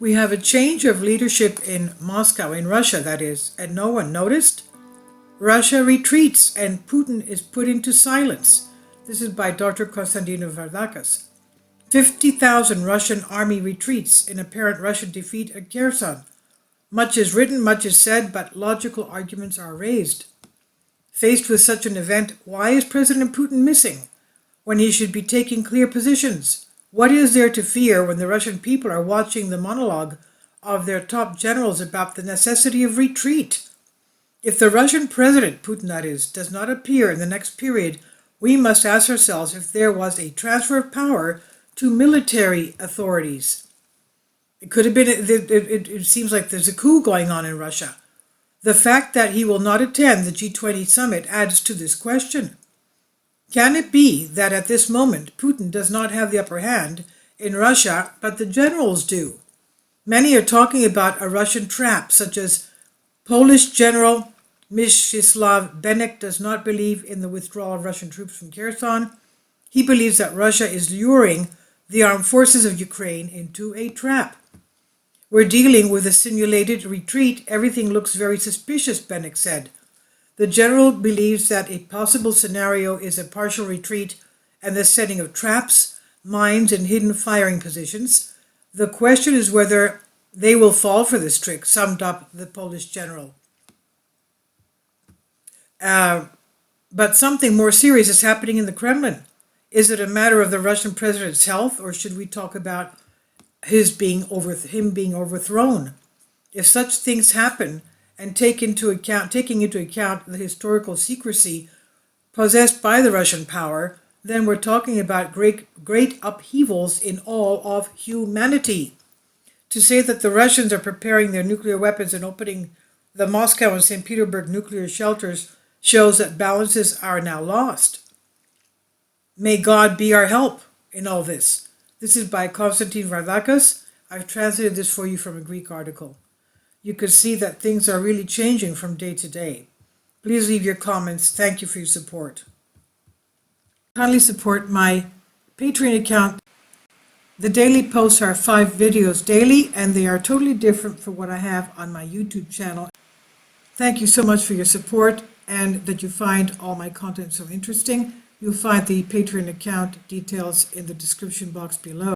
We have a change of leadership in Moscow, in Russia that is, and no one noticed. Russia retreats and Putin is put into silence. This is by Dr. Konstantin Vardakas. 50,000 Russian army retreats in apparent Russian defeat at Kherson. Much is written, much is said, but logical arguments are raised. Faced with such an event, why is President Putin missing when he should be taking clear positions? What is there to fear when the Russian people are watching the monologue of their top generals about the necessity of retreat? If the Russian president, Putin that is, does not appear in the next period, we must ask ourselves if there was a transfer of power to military authorities. It could have been, it seems like there's a coup going on in Russia. The fact that he will not attend the G20 summit adds to this question. Can it be that at this moment Putin does not have the upper hand in Russia, but the generals do? Many are talking about a Russian trap, such as Polish General Mścislaw Benek does not believe in the withdrawal of Russian troops from Kherson. He believes that Russia is luring the armed forces of Ukraine into a trap. We're dealing with a simulated retreat. Everything looks very suspicious, Benek said. The general believes that a possible scenario is a partial retreat and the setting of traps, mines, and hidden firing positions. The question is whether they will fall for this trick, summed up the Polish general. But something more serious is happening in the Kremlin. Is it a matter of the Russian president's health, or should we talk about him being overthrown? If such things happen, and taking into account the historical secrecy possessed by the Russian power, then we're talking about great upheavals in all of humanity. To say that the Russians are preparing their nuclear weapons and opening the Moscow and St. Petersburg nuclear shelters shows that balances are now lost. May God be our help in all this. This is by Konstantin Vardakas. I've translated this for you from a Greek article. You can see that things are really changing from day to day. Please leave your comments. Thank you for your support. Kindly support my Patreon account. The daily posts are 5 videos daily, and they are totally different from what I have on my YouTube channel. Thank you so much for your support and that you find all my content so interesting. You'll find the Patreon account details in the description box below.